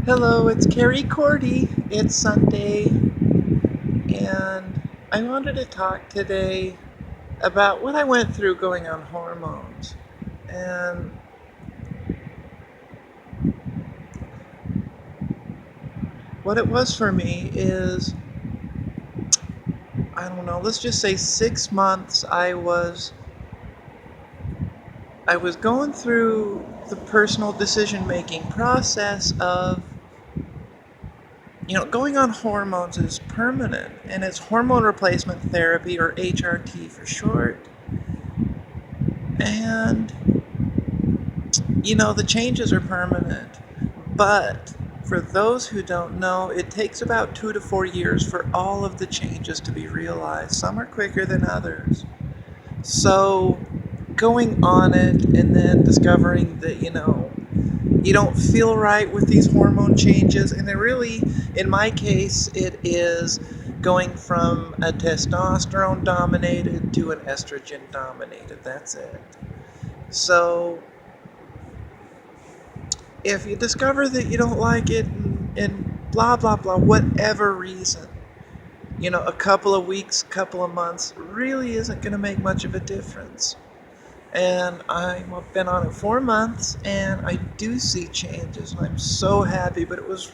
Hello, it's Carrie Cordy. It's Sunday, and I wanted to talk today about what I went through going on hormones. And what it was for me is, I don't know, let's just say 6 months I was going through the personal decision-making process of, going on hormones is permanent, and it's hormone replacement therapy, or HRT for short. And the changes are permanent, but for those who don't know, it takes about 2 to 4 years for all of the changes to be realized. Some are quicker than others. So going on it and then discovering that, you don't feel right with these hormone changes, and it really, in my case, it is going from a testosterone dominated to an estrogen dominated. That's it. So if you discover that you don't like it and blah blah blah, whatever reason, a couple of weeks, couple of months really isn't going to make much of a difference. And I've been on it 4 months, and I do see changes, and I'm so happy. But it was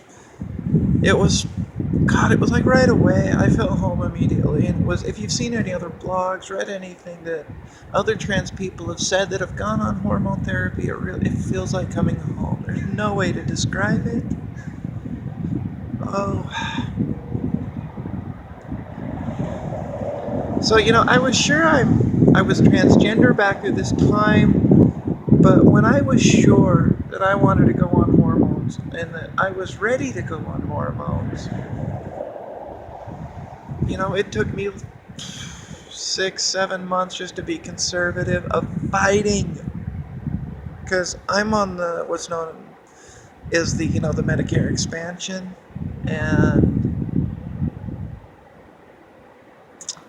God, it was like right away. I felt home immediately. And if you've seen any other blogs, read anything that other trans people have said that have gone on hormone therapy, it feels like coming home. There's no way to describe it. Oh, so I was sure I was transgender back at this time, but when I was sure that I wanted to go on hormones and that I was ready to go on hormones, it took me 6, 7 months just to be conservative of fighting, because I'm on what's known as the Medicare expansion, and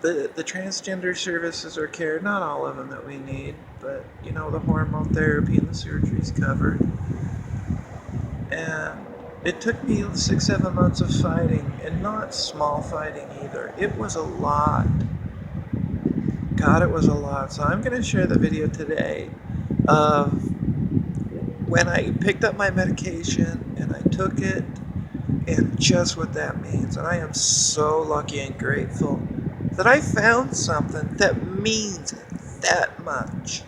the transgender services are care, not all of them that we need, but the hormone therapy and the surgeries covered. And it took me 6, 7 months of fighting, and not small fighting either. It was a lot. God, it was a lot. So I'm going to share the video today of when I picked up my medication and I took it, and just what that means. And I am so lucky and grateful that I found something that means that much.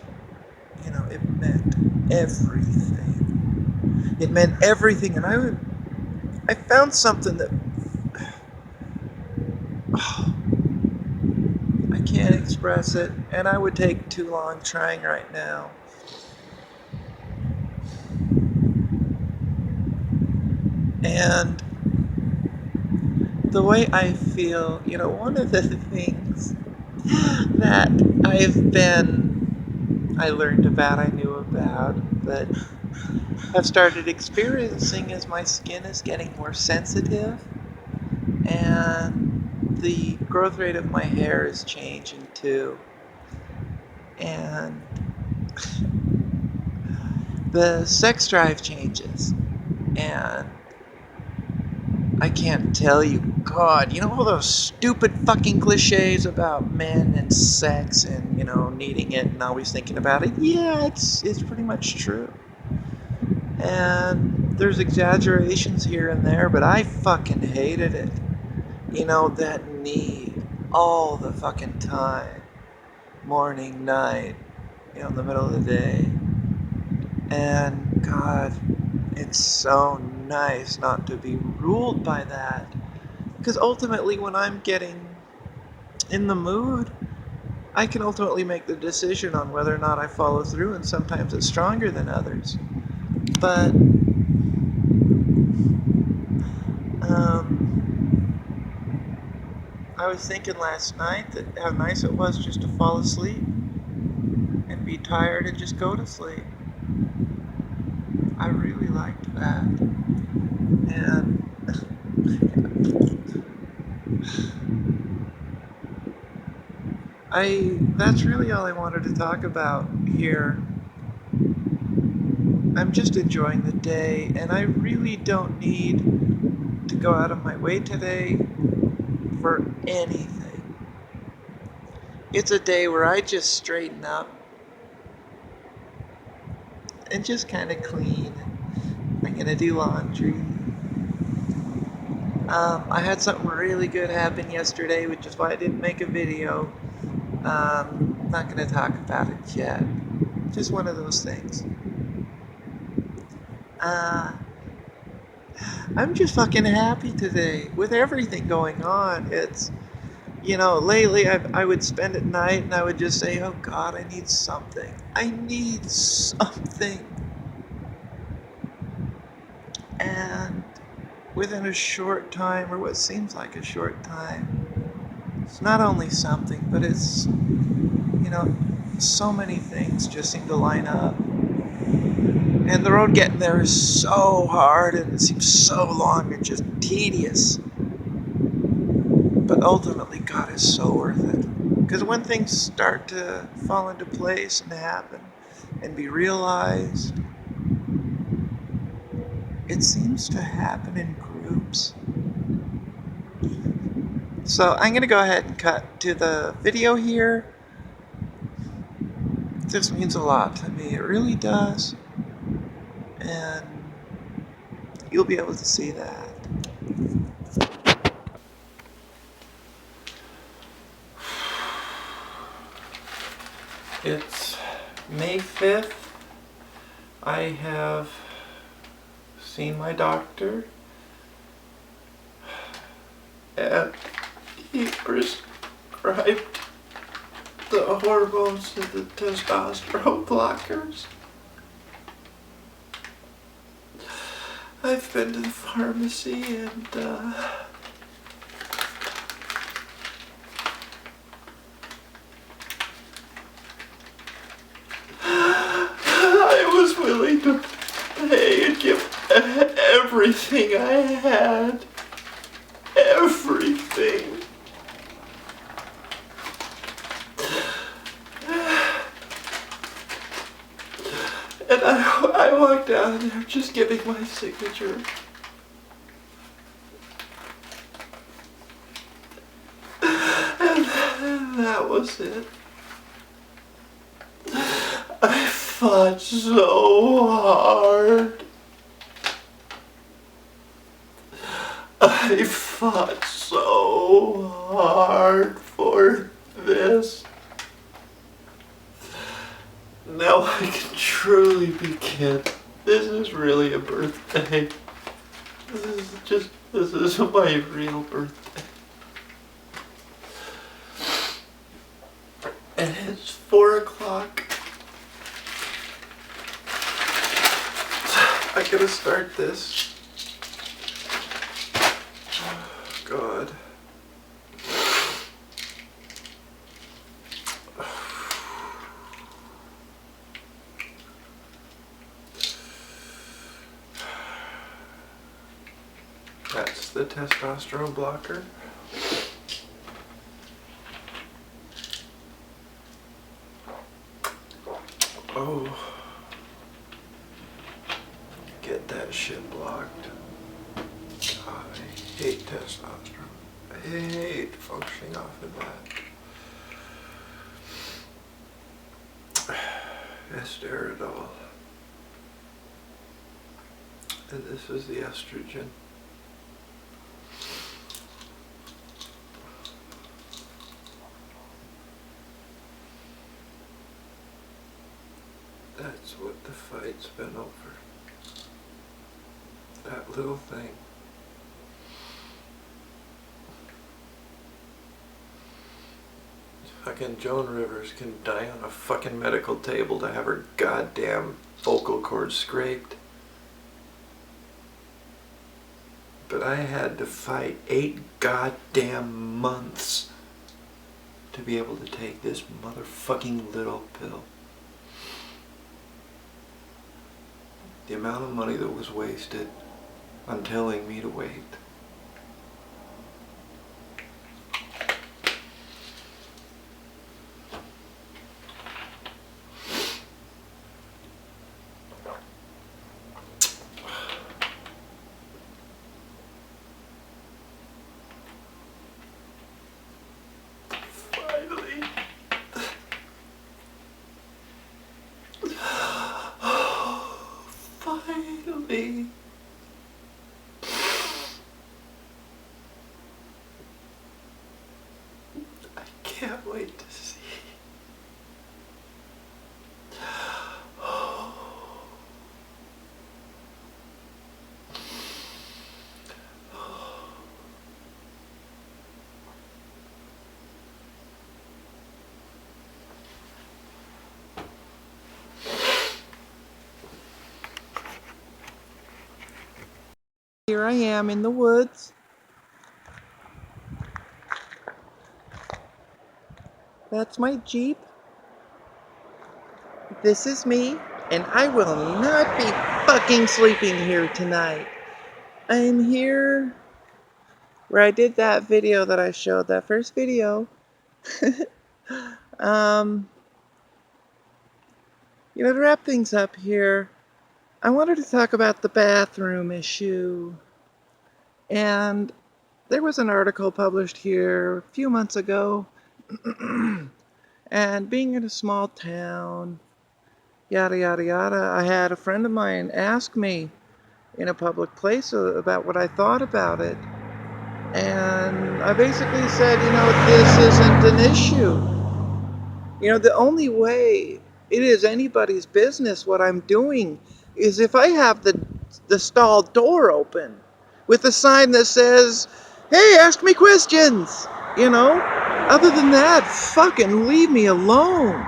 It meant everything. It meant everything, and I found something that I can't express it, and I would take too long trying right now. And the way I feel, one of the things that I learned about, I knew about, but I've started experiencing is my skin is getting more sensitive, and the growth rate of my hair is changing too. And the sex drive changes, and I can't tell you, God, all those stupid fucking cliches about men and sex and, needing it and always thinking about it. Yeah, it's pretty much true. And there's exaggerations here and there, but I fucking hated it. That need all the fucking time. Morning, night, in the middle of the day. And God, it's so nice not to be ruled by that. Because ultimately, when I'm getting in the mood, I can ultimately make the decision on whether or not I follow through, and sometimes it's stronger than others. But I was thinking last night that how nice it was just to fall asleep and be tired and just go to sleep. I really liked that. And that's really all I wanted to talk about here. I'm just enjoying the day, and I really don't need to go out of my way today for anything. It's a day where I just straighten up and just kind of clean. I'm gonna do laundry. I had something really good happen yesterday, which is why I didn't make a video. Not gonna talk about it yet. Just one of those things. Uh, I'm just fucking happy today with everything going on. It's, lately I would spend at night and I would just say, oh God, I need something. I need something. And within a short time, or what seems like a short time, it's not only something, but it's, so many things just seem to line up. And the road getting there is so hard and it seems so long and just tedious. But ultimately, God is so worth it. Because when things start to fall into place and happen and be realized, it seems to happen in groups. So I'm going to go ahead and cut to the video here. This means a lot to me. It really does. And you'll be able to see that. It's May 5th. I have seen my doctor. And he prescribed the hormones and the testosterone blockers. I've been to the pharmacy and I was willing to pay and give everything I had. Everything. And I walked out and they're just giving my signature. And that was it. I fought so hard. I fought so hard for this. Now I can truly begin. This is really a birthday. This is my real birthday. And it's 4 o'clock. I gotta start this. Oh, God. That's the testosterone blocker. Oh. Get that shit blocked. God, I hate testosterone. I hate functioning off of that. Esteridol. And this is the estrogen. That's what the fight's been over. That little thing. Fucking Joan Rivers can die on a fucking medical table to have her goddamn vocal cords scraped. But I had to fight 8 goddamn months to be able to take this motherfucking little pill. The amount of money that was wasted on telling me to wait. Finally. I can't wait to see. Here I am in the woods. That's my Jeep. This is me, and I will not be fucking sleeping here tonight. I'm here where I did that video that I showed, that first video. um, to wrap things up here, I wanted to talk about the bathroom issue. And there was an article published here a few months ago. And being in a small town, yada, yada, yada, I had a friend of mine ask me in a public place about what I thought about it. And I basically said, this isn't an issue. The only way it is anybody's business what I'm doing is if I have the stall door open with a sign that says, "Hey, ask me questions." Other than that, fucking leave me alone.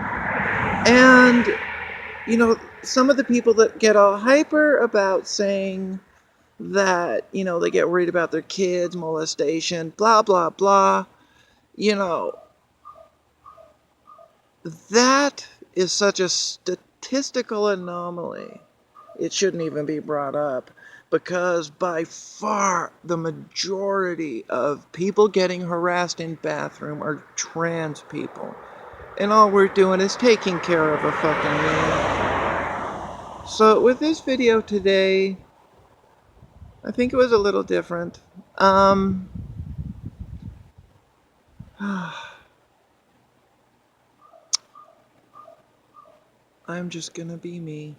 And some of the people that get all hyper about saying that, they get worried about their kids, molestation, blah, blah, blah, you know, that is such a statistical anomaly. It shouldn't even be brought up because by far the majority of people getting harassed in bathroom are trans people. And all we're doing is taking care of a fucking man. So with this video today, I think it was a little different. I'm just gonna be me.